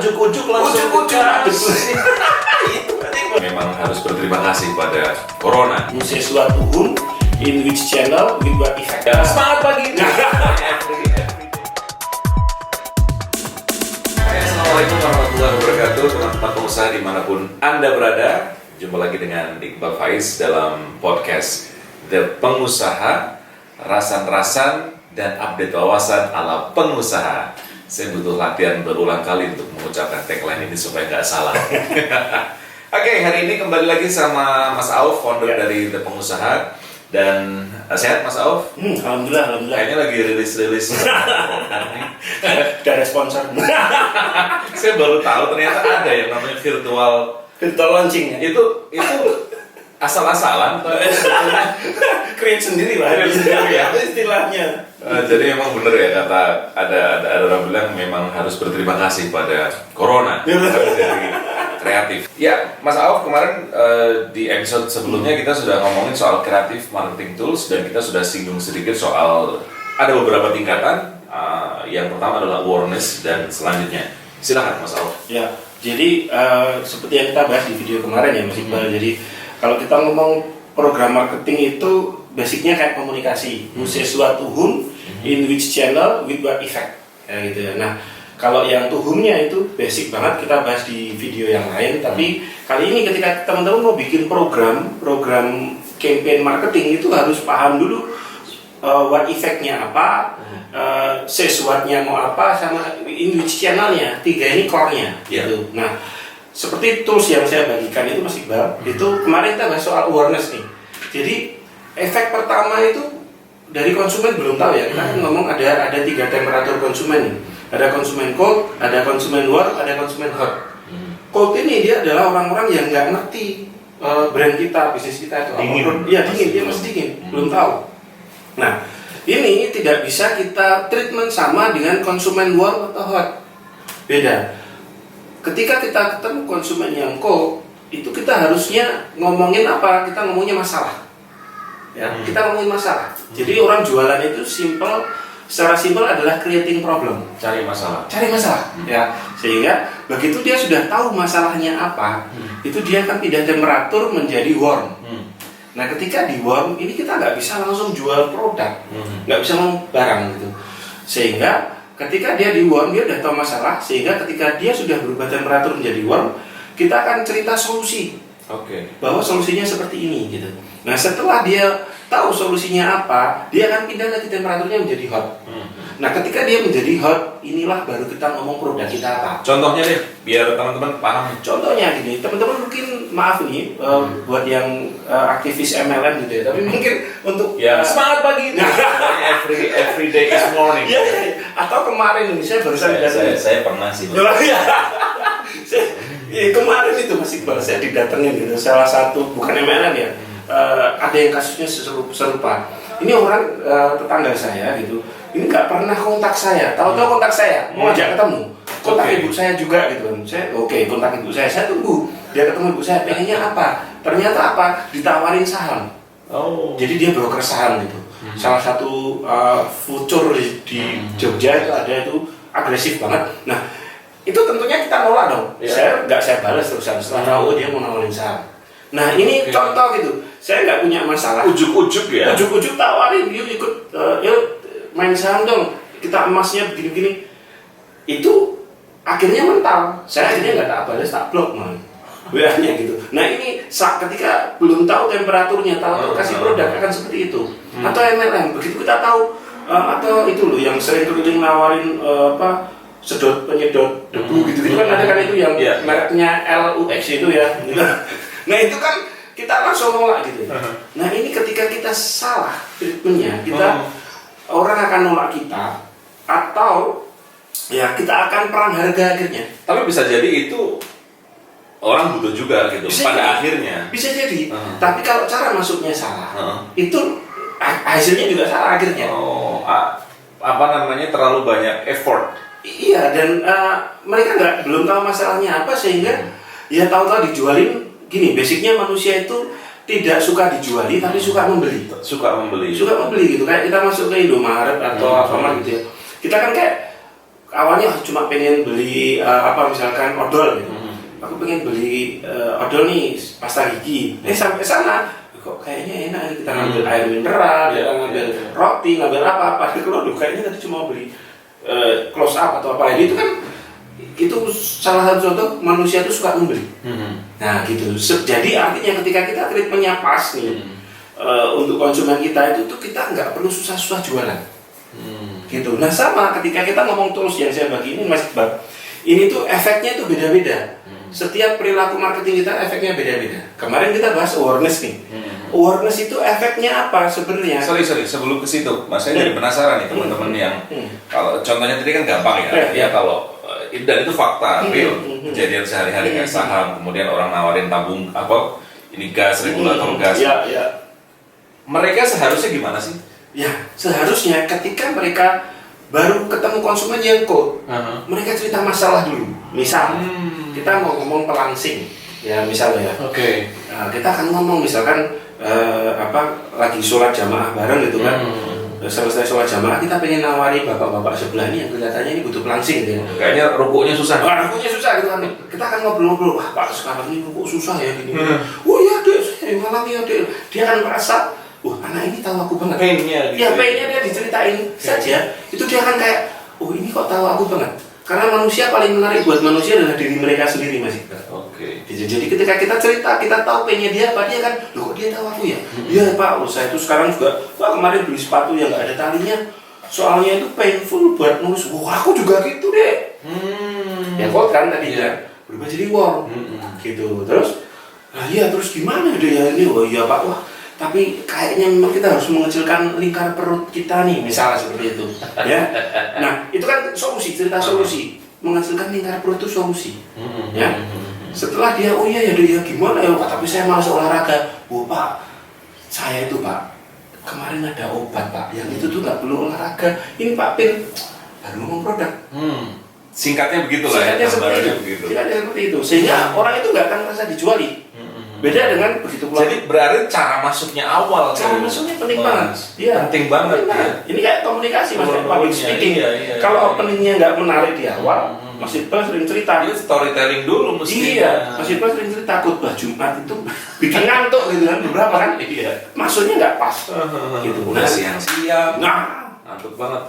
ujuk-ujuk langsung Ujuk-ujuk. itu berarti memang harus berterima kasih pada Corona. Sesuatu in which channel with what effect. Semangat pagi. Assalamualaikum warahmatullahi wabarakatuh, teman-teman pengusaha dimanapun Anda berada. Jumpa lagi dengan Iqbal Faiz dalam podcast The Pengusaha, rasan-rasan dan update wawasan ala pengusaha. Saya butuh latihan berulang kali untuk mengucapkan tagline ini supaya nggak salah. Oke, hari ini kembali lagi sama Mas Auf, founder dari The Pengusaha. Dan sehat Mas Auf? Alhamdulillah. Kayaknya lagi rilis-rilis. Udah ada sponsor. Saya baru tahu ternyata ada yang namanya virtual launching ya. Itu asal-asalan atau Create sendiri lah. Create sendiri ya. Istilahnya. Jadi memang benar ya kata ada orang bilang memang harus berterima kasih pada Corona dari kreatif. Ya, Mas Auf kemarin di episode sebelumnya kita sudah ngomongin soal kreatif marketing tools dan kita sudah singgung sedikit soal ada beberapa tingkatan. Yang pertama adalah awareness dan selanjutnya. Silakan Mas Auf. Ya, jadi seperti yang kita bahas di video kemarin ya Mas Iqbal. Jadi kalau kita ngomong program marketing itu basicnya kayak komunikasi. Sesuatu in which channel with what effect. Ya gitu ya. Nah, kalau yang tuhumnya itu basic banget kita bahas di video yang lain. Tapi kali ini ketika teman-teman mau bikin program campaign marketing itu harus paham dulu what effect-nya apa, sesuatunya mau apa, sama in which channel-nya. Tiga ini core-nya gitu. Nah, seperti tools yang saya bagikan itu Mas Iqbal, itu kemarin kita bahas soal awareness nih. Jadi efek pertama itu dari konsumen belum tahu ya. Kita kan ngomong ada tiga temperatur konsumen nih. Ada konsumen cold, ada konsumen warm, ada konsumen hot. Cold ini dia adalah orang-orang yang nggak ngerti brand kita, bisnis kita itu dingin. Iya dingin, dia masih dingin, belum tahu. Nah, ini tidak bisa kita treatment sama dengan konsumen warm atau hot. Beda. Ketika kita ketemu konsumen yang cold, itu kita harusnya ngomongin apa? Kita ngomongnya masalah. Ya, kita ngomongin masalah. Jadi orang jualan itu secara simpel adalah creating problem. Cari masalah. Ya. Sehingga begitu dia sudah tahu masalahnya apa, itu dia akan pindah temperatur menjadi warm. Nah, ketika di warm ini kita nggak bisa langsung jual produk, nggak bisa ngomong barang gitu. Sehingga ketika dia di warm dia udah tahu masalah, sehingga ketika dia sudah berubah temperatur menjadi warm, kita akan cerita solusi. Bahwa solusinya seperti ini gitu. Nah, setelah dia tahu solusinya apa, dia akan pindah lagi temperaturnya menjadi hot. Nah, ketika dia menjadi hot, inilah baru kita ngomong produk kita apa. Contohnya deh, biar teman-teman paham. Contohnya gini, teman-teman mungkin maaf nih buat yang aktivis MLM gitu ya, tapi mungkin untuk semangat pagi. every day is morning. Ya, atau kemarin nih saya barusan saya pernah sih. Kemarin itu Mas Iqbal saya didatengin gitu, salah satu bukan MLM ya, ada yang kasusnya serupa. Ini orang tetangga saya gitu, ini nggak pernah kontak saya, tahu-tahu kontak saya, mau ajak ketemu, kontak ibu saya juga gitu kan. Saya kontak ibu saya tunggu, dia ketemu ibu saya, pengennya apa? Ternyata apa? Ditawarin saham. Jadi dia broker saham gitu. Salah satu future di Jogja itu ada itu agresif banget. Nah, itu tentunya kita nolak dong. Saya balas terusan setelah tahu dia mau nawarin saham. Nah, ini contoh gitu. Saya nggak punya masalah. Ujuk-ujuk ya. Ujuk-ujuk tawarin, yuk ikut, yuk main saham dong. Kita emasnya begini-begini. Itu akhirnya mental. Saya akhirnya nggak tak balas, tak blok man. WA-nya gitu. Nah, ini ketika belum tahu temperaturnya, tahu kasih produk akan seperti itu. Atau MLM, begitu kita tahu atau itu loh yang sering keliling nawarin penyedot debu gitu kan ada kan itu yang mereknya LUX itu ya gitu. Nah itu kan kita langsung nolak gitu. Nah ini ketika kita salah treatmentnya, orang akan nolak kita atau ya kita akan perang harga akhirnya. Tapi bisa jadi itu orang butuh juga gitu akhirnya. Bisa jadi. Tapi kalau cara masuknya salah, itu hasilnya juga salah akhirnya. Terlalu banyak effort. Iya, dan mereka belum tahu masalahnya apa sehingga ya tahu-tahu dijualin gini. Basicnya manusia itu tidak suka dijuali tapi suka membeli Suka membeli gitu. Kayak kita masuk ke Indomaret atau Alfamart gitu ya. Kita kan kayak awalnya cuma pengen beli misalkan odol gitu. Aku pengen beli odol nih pasta gigi. Sampai sana kok kayaknya enak kita ngambil air mineral, kita ngambil roti, ngambil apa-apa. Kalau kayaknya tadi cuma beli close up atau apa. Jadi itu kan itu salah satu contoh manusia itu suka membeli. Nah gitu. Jadi artinya ketika kita treatmentnya pas nih untuk konsumen kita itu tuh kita nggak perlu susah-susah jualan. Gitu. Nah sama ketika kita ngomong tools yang saya bagi ini Mas Iqbal, ini tuh efeknya itu beda-beda. Setiap perilaku marketing kita efeknya beda-beda. Kemarin kita bahas awareness nih. Awareness itu efeknya apa sebenarnya? Sorry, sebelum ke situ, Mas saya jadi penasaran nih teman-teman yang kalau contohnya tadi kan gampang ya. Ya kalau dan itu fakta real kejadian sehari-hari kayak saham, kemudian orang nawarin tabung ini gas, regulator gas. Mereka seharusnya gimana sih? Ya, seharusnya ketika mereka baru ketemu konsumen yang quote, mereka cerita masalah dulu. Misal, kita mau ngomong pelangsing, ya misalnya ya. Nah, kita akan ngomong misalkan lagi sholat jamaah bareng gitu kan. Selesai sholat jamaah kita pengen nawari bapak-bapak sebelah ini yang kelihatannya ini butuh pelangsing gitu. Kayaknya rukuknya susah. Rukuknya susah gitu kan. Kita akan ngobrol-ngobrol, wah Pak sekarang ini rukuk susah ya gini. Oh iya dek, saya ngalami ya dek. Dia akan merasa anak ini tahu aku banget. Painnya gitu. Ya painnya dia diceritain saja. Itu dia akan kayak, ini kok tahu aku banget. Karena manusia paling menarik buat manusia adalah diri mereka sendiri Mas Iqbal. Jadi ketika kita cerita, kita tahu painnya dia apa, dia kan, loh kok dia tahu aku ya? Iya Pak, saya itu sekarang juga, kemarin beli sepatu yang nggak ada talinya. Soalnya itu painful buat nulis. Wah aku juga gitu deh. Ya kok kan tadi ya berubah jadi war. Gitu. Terus, terus gimana deh ya ini? Iya Pak, tapi kayaknya memang kita harus mengecilkan lingkar perut kita nih, misalnya seperti itu ya. Nah itu kan solusi, cerita solusi, mengecilkan lingkar perut itu solusi ya. Setelah dia iya ya gimana ya tapi saya malas olahraga. Pak, saya itu Pak kemarin ada obat Pak yang itu tuh nggak perlu olahraga. Ini Pak Pin baru ngomong produk. Singkatnya begitu lah ya, singkatnya seperti itu sehingga orang itu nggak akan merasa dijuali. Beda dengan begitu pula. Jadi berarti cara masuknya awal. Cara masuknya penting banget. Iya. Penting banget. Ya. Ini kayak komunikasi Mas, public speaking. Kalau openingnya nggak menarik di awal, Mas Iqbal sering cerita. Itu storytelling dulu mesti. Iya. Mas Iqbal sering cerita khotbah Jumat itu bikin ngantuk gitu kan beberapa kan. Iya. Maksudnya nggak pas. Gitu. Udah siang-siang. Ngantuk banget.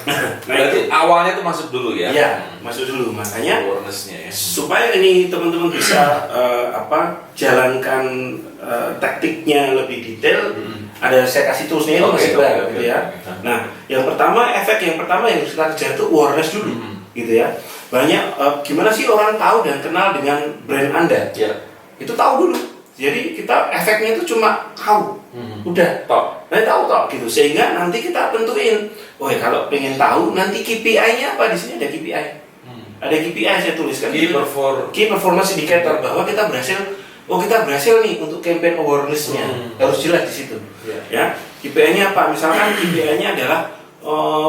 Berarti awalnya tuh masuk dulu ya? Iya, masuk dulu. Makanya awareness-nya ya. Supaya ini teman-teman bisa jalankan taktiknya lebih detail, ada saya kasih toolsnya itu masih banyak gitu ya. Nah, yang pertama yang kita kejar itu awareness dulu, gitu ya. Banyak gimana sih orang tahu dan kenal dengan brand Anda? Itu tahu dulu. Jadi kita efeknya itu cuma tahu, udah tahu gitu. Sehingga nanti kita tentuin, kalau pengen tahu nanti KPI-nya apa, di sini ada KPI. Ada KPI saya tuliskan. Key Performance Indicator, bahwa kita berhasil nih untuk campaign awareness-nya. Harus jelas di situ. Ya, KPI-nya apa? Misalkan KPI-nya adalah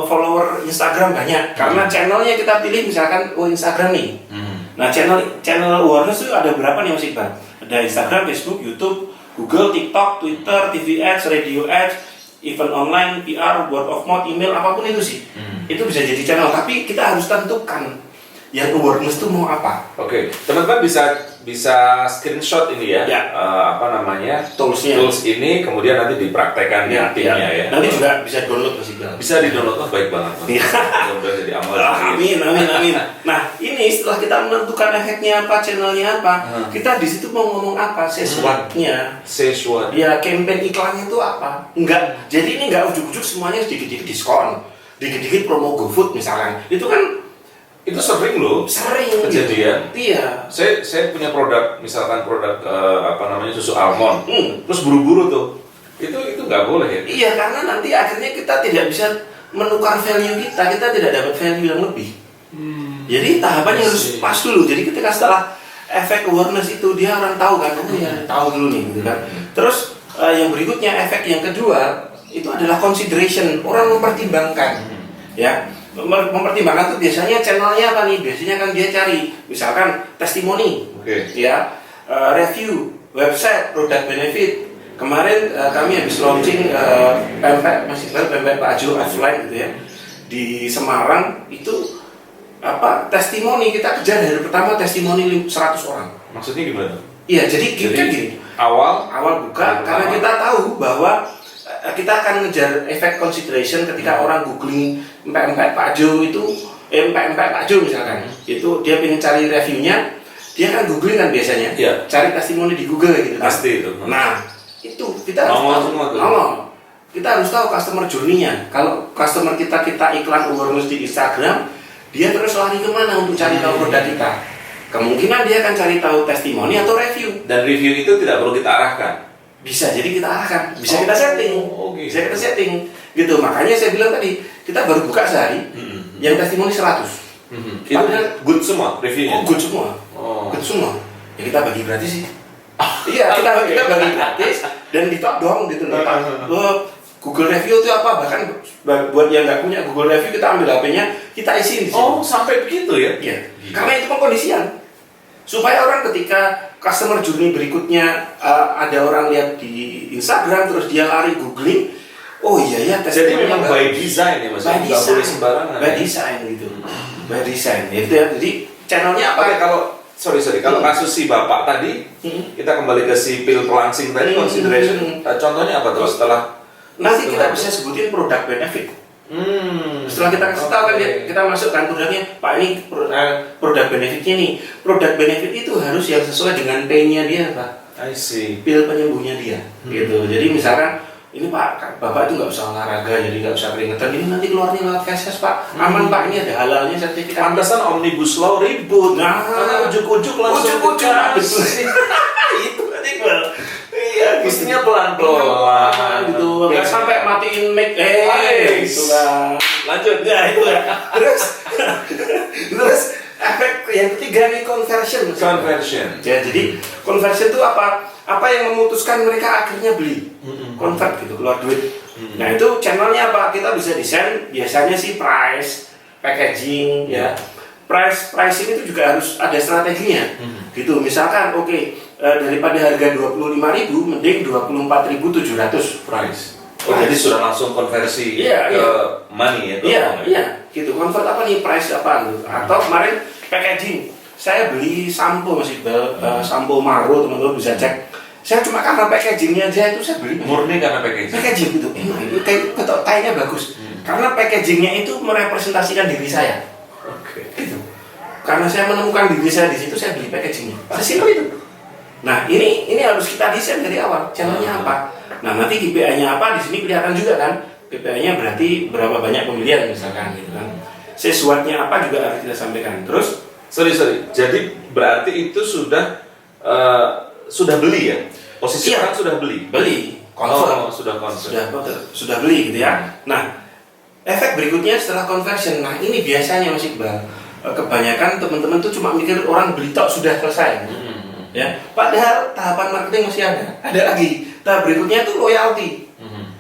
follower Instagram banyak. Karena channelnya kita pilih misalkan Instagram nih. Nah, channel awareness itu ada berapa nih Mas Iqbal? Ada Instagram, Facebook, YouTube, Google, TikTok, Twitter, TV Ads, Radio Ads, event online, PR, word of mouth, email, apapun itu sih. Itu bisa jadi channel, tapi kita harus tentukan yang awareness itu mau apa. Teman-teman bisa screenshot ini ya, tools ini, kemudian nanti dipraktekkan di timnya ya. Nanti juga bisa download Mas Iqbal. Bisa di download, baik banget. Mudah-mudahan jadi amal. Amin. Nah ini setelah kita menentukan efeknya apa, channelnya apa, kita di situ mau ngomong apa, sesuatunya. Ya campaign iklannya itu apa? Enggak. Jadi ini enggak ujuk-ujuk semuanya sedikit-sedikit diskon, dikit-dikit promo GoFood misalnya. Itu kan itu sering kejadian. Iya. Saya punya produk, misalkan produk susu almond, terus buru-buru tuh. Itu nggak boleh ya? Iya, karena nanti akhirnya kita tidak bisa menukar value kita tidak dapat value yang lebih. Jadi tahapannya harus pas dulu. Jadi ketika setelah efek awareness itu dia orang tahu kan, tahu dulu nih, gitu kan. Terus yang berikutnya efek yang kedua itu adalah consideration, orang mempertimbangkan, ya. Mempertimbangkan itu biasanya channelnya apa nih? Biasanya kan dia cari misalkan testimoni, ya, review, website, product benefit. Kemarin kami habis launching pempek Pak Jo offline gitu ya di Semarang itu testimoni, kita kejar dari pertama testimoni 100 orang. Maksudnya gimana? Iya, jadi gini. Awal buka karena kita tahu bahwa kita akan ngejar efek consideration ketika orang googling empek-empek Pak Jo itu empek-empek Pak Jo misalkan. Itu dia pengen cari reviewnya, dia kan googling kan biasanya. Iya. Cari testimoni di Google gitu kan. Pasti itu. Nah, itu kita harus tahu. Kita harus tahu customer journey-nya. Kalau customer kita iklan awareness di Instagram, dia terus lari kemana untuk cari tahu produk kita? Kemungkinan dia akan cari tahu testimoni atau review. Dan review itu tidak perlu kita arahkan. Bisa jadi kita arahkan, bisa kita setting, okay. bisa kita setting, gitu. Makanya saya bilang tadi kita baru buka sehari, yang testimoni 100. Itu good semua reviewnya. Good semua, good semua. Ya kita bagi gratis sih. Iya, kita bagi gratis dan di top dong gitu nih. Google review itu apa? Bahkan buat yang nggak punya Google review, kita ambil HP-nya, kita isi di sini. Oh, sampai begitu ya? Iya. Karena itu pengkondisian. Supaya orang ketika customer journey berikutnya ada orang lihat di Instagram terus dia lari googling, oh iya ya jadi memang by design ya Mas, nggak boleh sembarangan. By design gitu, by design itu ya. Jadi channelnya apa? Oke, kalau kasus si bapak tadi, kita kembali ke si pil pelangsing tadi consideration, contohnya apa tuh setelah? Nanti kita bisa sebutin produk benefit. Setelah kita kasih tahu kan kita masukkan produknya, Pak ini produk benefitnya nih. Produk benefit itu harus yang sesuai dengan pain-nya dia, Pak. I see. Pil penyembuhnya dia, gitu. Jadi misalkan ini Pak, Bapak itu nggak usah olahraga, jadi nggak usah keringetan. Ini nanti keluarnya lewat Keses Pak. Aman Pak, ini ada halalnya sertifikat. Pantesan omnibus law ribut. Nah, karena ujuk-ujuk langsung dikasih. Itu kan Iqbal. Iya, mestinya pelan-pelan gitu. Nggak sampai matiin mic. Gitu kan. Lanjut. Ya itu ya. Terus efek yang ketiga nih conversion. Ya, jadi conversion itu apa? Apa yang memutuskan mereka akhirnya beli? Convert gitu, keluar duit. Nah itu channelnya apa? Kita bisa desain. Biasanya sih price, packaging, ya. Price ini tuh juga harus ada strateginya. Gitu. Misalkan, daripada harga 25.000, mending 24.700 price. Jadi sudah langsung konversi ke money ya? Iya, gitu. Convert apa nih, price apa gitu. Atau kemarin packaging, saya beli sampo Mas Iqbal, sampo Maro, teman-teman bisa cek. Saya cuma karena packagingnya aja itu saya beli. Murni karena packaging? Packaging gitu, kayak taynya bagus. Karena packagingnya itu merepresentasikan diri saya. Gitu. Karena saya menemukan diri saya di situ, saya beli packagingnya. Sesimpel itu. Nah ini harus kita desain dari awal. Channelnya apa? Nah nanti KPI-nya apa di sini kelihatan juga kan. KPI-nya berarti berapa banyak pembelian misalkan gitu kan. Sesuatnya apa juga harus kita sampaikan. Terus sorry. Jadi berarti itu sudah beli ya? Posisi orang sudah beli. Sudah beli gitu ya. Nah efek berikutnya setelah conversion. Nah ini biasanya Mas Iqbal, kebanyakan teman-teman tuh cuma mikir orang beli tok sudah selesai. Ya, padahal tahapan marketing masih ada lagi. Tahap berikutnya itu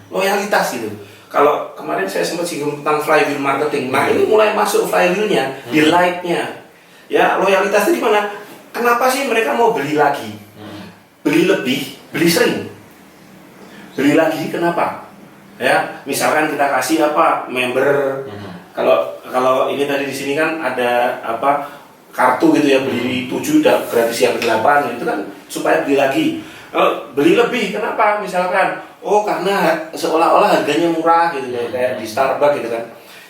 loyalitas gitu. Kalau kemarin saya sempat singgung tentang flywheel marketing, nah ini mulai masuk flywheelnya, di like-nya. Ya, loyalitas itu di mana? Kenapa sih mereka mau beli lagi? Beli lebih, beli sering. Beli lagi kenapa? Ya, misalkan kita kasih member. Kalau ini tadi di sini kan ada kartu gitu ya, beli 7 dan gratis yang 8 itu kan supaya beli lagi. Kalau beli lebih kenapa? Misalkan karena seolah-olah harganya murah gitu kayak di Starbucks gitu kan.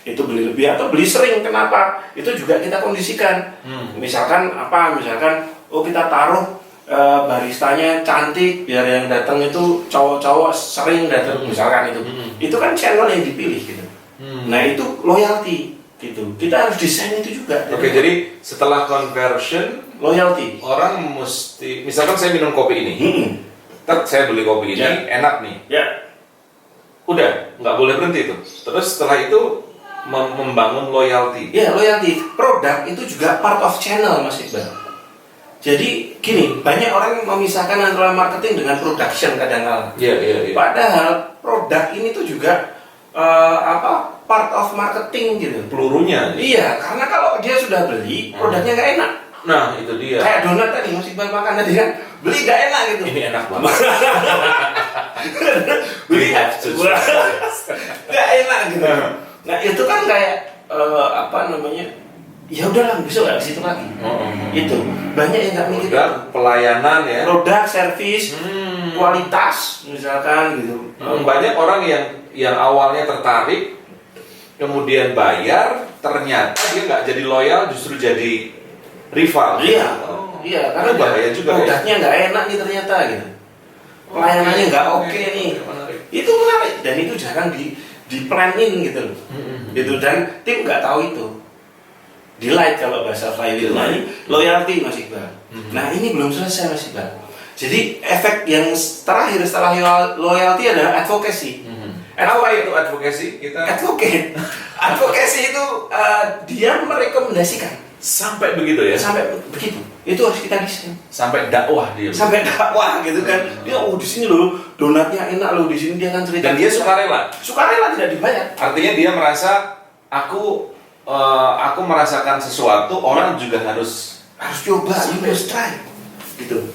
Itu beli lebih atau beli sering kenapa? Itu juga kita kondisikan. Misalkan kita taruh baristanya cantik biar yang datang itu cowok-cowok sering datang misalkan itu. Itu kan channel yang dipilih gitu. Nah, itu loyalty gitu. Kita harus desain itu juga. Jadi setelah conversion, loyalty. Orang mesti, misalkan saya minum kopi ini, saya beli kopi ini, enak nih. Ya. Udah, nggak boleh berhenti itu. Terus setelah itu membangun loyalty. Ya, loyalty. Produk itu juga part of channel Mas Iqbal. Jadi gini, banyak orang memisahkan antara marketing dengan production kadang-kadang. Iya. Padahal produk ini tuh juga part of marketing gitu. Pelurunya. Iya, karena kalau dia sudah beli, produknya nggak enak. Nah, itu dia. Kayak donat tadi, Mas Iqbal makan tadi kan, beli nggak enak gitu. Ini enak banget. Beli nggak enak gitu. Nah, itu kan kayak ya udahlah besok nggak ke situ lagi. Itu banyak yang nggak mikir produk, pelayanan ya, produk, servis, kualitas misalkan gitu. Banyak orang yang awalnya tertarik, kemudian bayar, ternyata dia nggak jadi loyal, justru jadi rival. Iya, iya, karena bahaya juga produknya nggak enak nih ternyata gitu. Pelayanannya nggak oke nih. Itu menarik dan itu jarang di planning gitu loh. Gitu, dan tim nggak tahu itu. Delight kalau bahasa flywheel, loyalty Mas Iqbal. Nah ini belum selesai Mas Iqbal. Jadi efek yang terakhir setelah loyalty adalah advocacy. Apa itu advokasi? Advokasi itu dia merekomendasikan. Sampai begitu ya? Sampai begitu. Itu harus kita desain. Sampai dakwah dia. Sampai dakwah gitu kan. Dia di sini loh donatnya enak loh, di sini dia kan cerita. Dan dia sukarela. Sukarela, tidak dibayar. Artinya dia merasa aku merasakan sesuatu, orang juga harus coba, you must try. Gitu.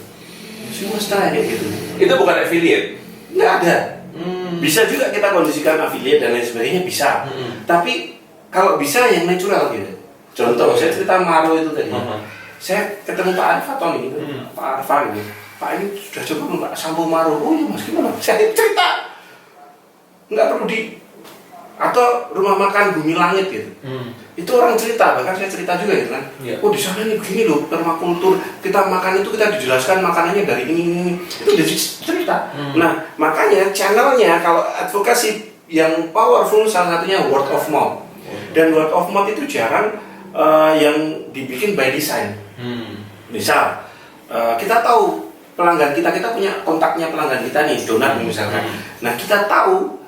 You must try kayak gitu. Itu bukan affiliate. Nggak ada. Bisa juga kita kondisikan affiliate dan lain sebagainya bisa. Tapi kalau bisa yang natural gitu. Contoh, saya cerita Maro itu tadi. Saya ketemu Pak Arfa Tony gitu. Pak Arfa gitu. Pak ini sudah coba nggak sampo Maro? Oh iya Mas, gimana? Saya cerita. Nggak perlu atau rumah makan Bumi Langit gitu. Itu orang cerita, bahkan saya cerita juga gitu kan. Oh di sana nih begini loh, permakultur. Kita makan itu kita dijelaskan makanannya dari ini. Itu udah cerita. Nah, makanya channelnya kalau advokasi yang powerful salah satunya word of mouth. Dan word of mouth itu jarang yang dibikin by design. Misal kita tahu pelanggan kita punya kontaknya pelanggan kita nih, donat misalkan. Nah, kita tahu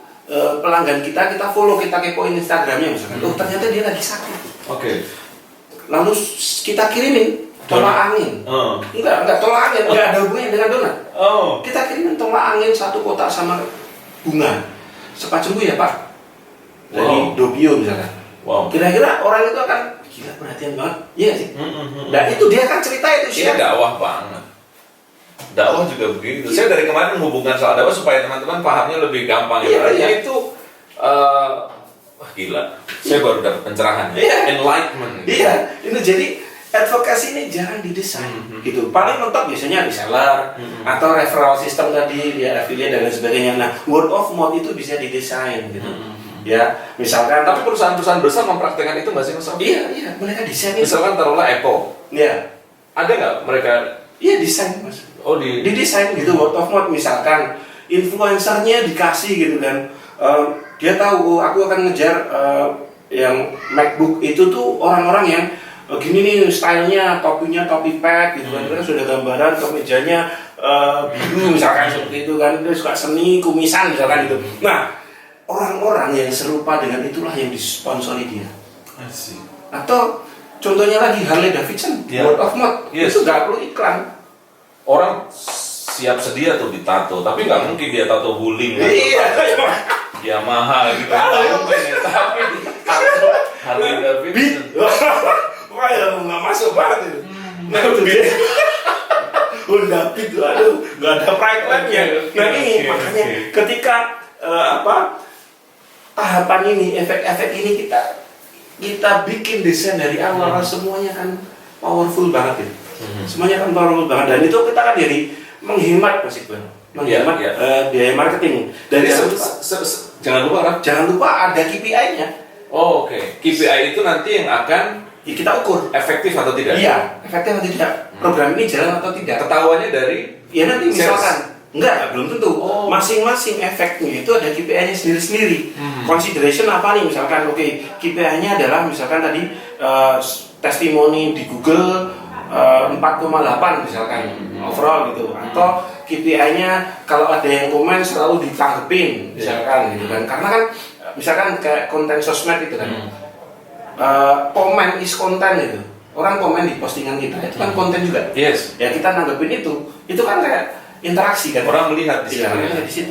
pelanggan kita follow, kita kepoin Instagramnya misalkan. Oh ternyata dia lagi sakit. Lalu kita kirimin tolak angin. Enggak tolak angin, enggak ada hubungannya dengan donat. Kita kirimin tolak angin 1 kotak sama bunga. Cepat sembuh ya Pak. Dari Dobio misalkan. Kira-kira orang itu akan gila, perhatian banget. Iya sih. Nah itu dia kan cerita itu sih. Ini dakwah banget. Dakwah juga begitu. Saya dari kemarin menghubungkan soal dakwah supaya teman-teman pahamnya lebih gampang. Itu wah gila. Saya baru dapat pencerahan. Enlightenment. Iya. Ini jadi advokasi ini jangan didesain. Gitu. Paling mentok biasanya reseller atau referral system tadi, ya affiliate dan lain sebagainya. Nah, word of mouth itu bisa didesain gitu. Ya, misalkan. Tapi perusahaan-perusahaan besar mempraktekkan itu nggak sih Mas? Iya. Mereka desain. Misalkan taruhlah Apple. Iya. Ada nggak mereka? Iya desain Mas. Didesain gitu, word of mouth. Misalkan influencernya dikasih gitu kan, dia tahu aku akan ngejar yang MacBook itu tuh orang-orang yang gini nih stylenya, topinya topi pad gitu kan, sudah gambaran kemejanya biru misalkan seperti itu kan, dia suka seni kumisan misalkan gitu. Nah orang-orang yang serupa dengan itulah yang disponsori dia. Atau contohnya lagi Harley Davidson, word of mouth, itu nggak perlu iklan. Orang siap sedia tuh ditato, tapi nggak mungkin dia tato guling kan? Yamaha gitu. Tapi ditato Harley Davidson. Wah ya nggak masuk banget itu. Nah itu dia. Honda Beat, aduh nggak ada pride nya. Nah ini makanya ketika tahapan ini, efek-efek ini kita bikin desain dari awal, semuanya kan powerful banget ya. Semuanya kan powerful banget, dan itu kita kan jadi menghemat Mas Iqbal, menghemat biaya marketing. Dan jangan lupa ada KPI-nya. Oke. KPI itu nanti yang akan kita ukur efektif atau tidak. Iya, efektif atau tidak. Program ini jalan atau tidak. Ketahuannya dari nanti misalkan belum tentu. Masing-masing efeknya itu ada KPI-nya sendiri-sendiri. Consideration apa nih misalkan? KPI-nya adalah misalkan tadi testimoni di Google 4,8 misalkan overall gitu, atau KPI-nya kalau ada yang komen selalu ditanggepin misalkan gitu kan, karena kan misalkan kayak konten sosmed itu kan, komen is konten gitu, orang komen di postingan kita itu kan konten juga. Ya kita nanggepin itu kan kayak interaksi kan, orang melihat di situ.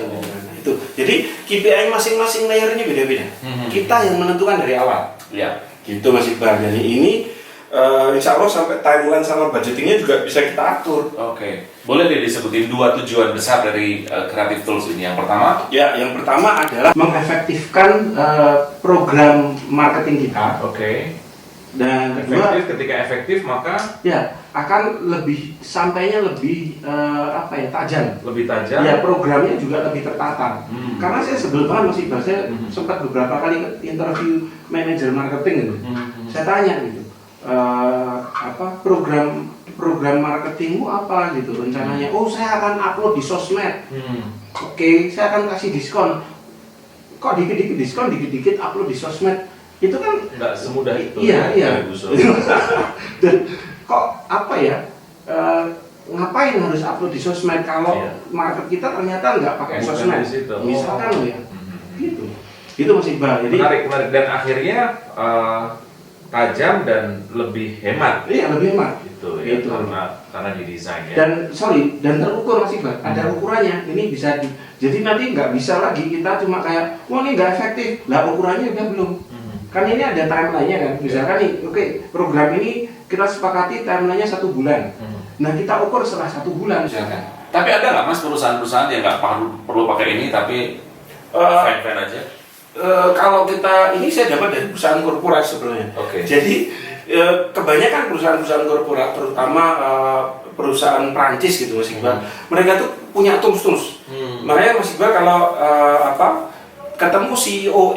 Itu jadi KPI masing-masing layernya beda-beda. Kita yang menentukan dari awal. Gitu Mas Iqbal. Jadi ini insya Allah sampai timeline sama budgetingnya juga bisa kita atur. Boleh deh disebutin 2 tujuan besar dari Creative Tools ini. Yang pertama? Yang pertama adalah mengefektifkan program marketing kita. Dan kedua, ketika efektif maka ya akan sampainya lebih tajam. lebih tajam. Ya, programnya juga lebih tertata. Karena saya sebel banget Mas Iqbal, saya sempat beberapa kali interview manajer marketing gitu. Saya tanya gitu, program marketingmu apa gitu rencananya? Oh, saya akan upload di sosmed. Oke, saya akan kasih diskon. Kok dikit-dikit diskon, dikit-dikit upload di sosmed? Itu kan nggak semudah itu. Iya. Dan kok ngapain harus upload di sosmed kalau market kita ternyata nggak pakai sosmed? Misalkan loh ya, gitu. Itu Mas Iqbal. Jadi menarik dan akhirnya tajam dan lebih hemat. Iya, lebih hemat. Itu. Karena didesain ya. Dan terukur Mas Iqbal. Ada ukurannya. Ini bisa jadi nanti nggak bisa lagi kita cuma kayak, wah ini nggak efektif. Lah ukurannya udah belum. Kan ini ada timeline-nya kan. Misalkan nih, oke, program ini kita sepakati timeline-nya 1 bulan. Nah, kita ukur setelah 1 bulan. Misalkan. Tapi ada nggak Mas perusahaan-perusahaan yang nggak perlu pakai ini tapi fine-fine aja? Kalau kita ini saya dapat dari perusahaan korporat sebenarnya. Oke. Jadi kebanyakan perusahaan-perusahaan korporat, terutama perusahaan Prancis gitu Mas Iqbal, mereka tuh punya tools. Makanya Mas Iqbal kalau ketemu CEO,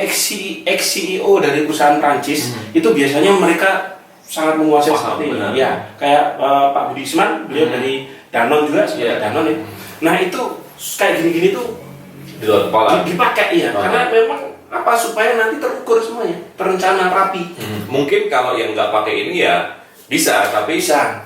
ex-CEO dari perusahaan Prancis, itu biasanya mereka sangat menguasai seperti ini. Ya, kayak Pak Budisman, beliau dari Danone juga, seperti Danone ya. Nah itu kayak gini-gini tuh Di luar kepala. dipakai ya, karena memang supaya nanti terukur semuanya, terencana rapi. Mungkin kalau yang nggak pakai ini ya bisa, tapi Bisa.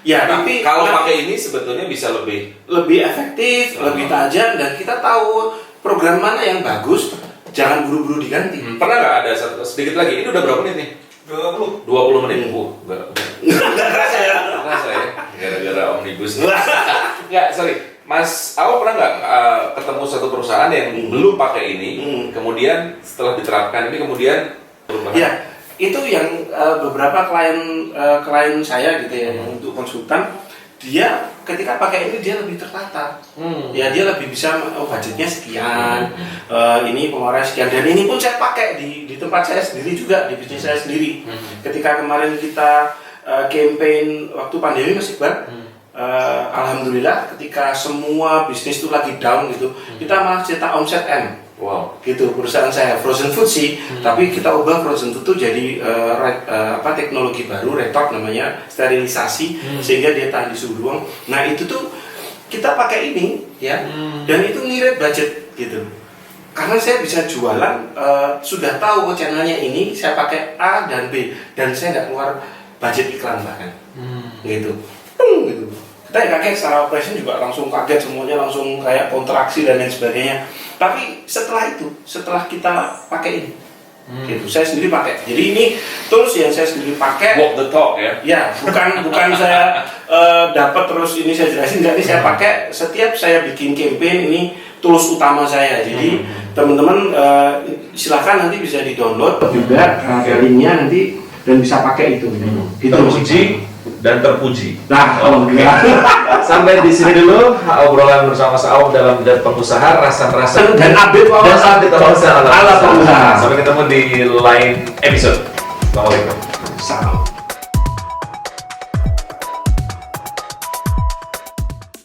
Ya, tapi kalau pakai ini sebetulnya bisa lebih efektif, lebih tajam, dan kita tahu program mana yang bagus, jangan buru-buru diganti. Pernah nggak ada sedikit lagi? Ini udah berapa menit nih? 20 menit. Nggak kerasa ya? Rasa ya, gara-gara omnibus. Nggak, sorry. Mas Ao pernah nggak ketemu satu perusahaan yang belum pakai ini, kemudian setelah diterapkan ini kemudian berubah? Ya, itu yang beberapa klien saya gitu ya, untuk konsultan, dia ketika pakai ini dia lebih tertata. Ya, dia lebih bisa budgetnya sekian, ini pengeluaran sekian, dan ini pun saya pakai di tempat saya sendiri juga, di bisnis saya sendiri. Ketika kemarin kita campaign waktu pandemi Mas Iqbal, alhamdulillah ketika semua bisnis itu lagi down gitu, kita malah cetak omset M. Wow. Gitu, perusahaan saya frozen food sih, tapi kita ubah frozen food itu jadi teknologi baru, retort namanya, sterilisasi, sehingga dia tahan di suhu ruang. Nah itu tuh kita pakai ini ya, dan itu ngirit budget gitu. Karena saya bisa jualan, sudah tahu channelnya ini, saya pakai A dan B, dan saya nggak keluar budget iklan bahkan, gitu. Gitu. Kita kaget secara operation juga langsung kaget, semuanya langsung kayak kontraksi dan lain sebagainya. Tapi setelah kita pakai ini, gitu, saya sendiri pakai. Jadi ini tools yang saya sendiri pakai. Walk the talk ya? Ya, bukan saya dapat terus ini saya jelasin. Jadi saya pakai setiap saya bikin campaign, ini tools utama saya. Jadi teman-teman silahkan nanti bisa di-download juga linknya nanti dan bisa pakai itu. Gitu. Terpuji dan terpuji. Nah, alhamdulillah. Sampai di sini dulu obrolan bersama Mas Aom dalam bidang pengusaha, rasan-rasan Dan update wawasan ala pengusaha. Sampai ketemu di lain episode. Assalamualaikum. Salam.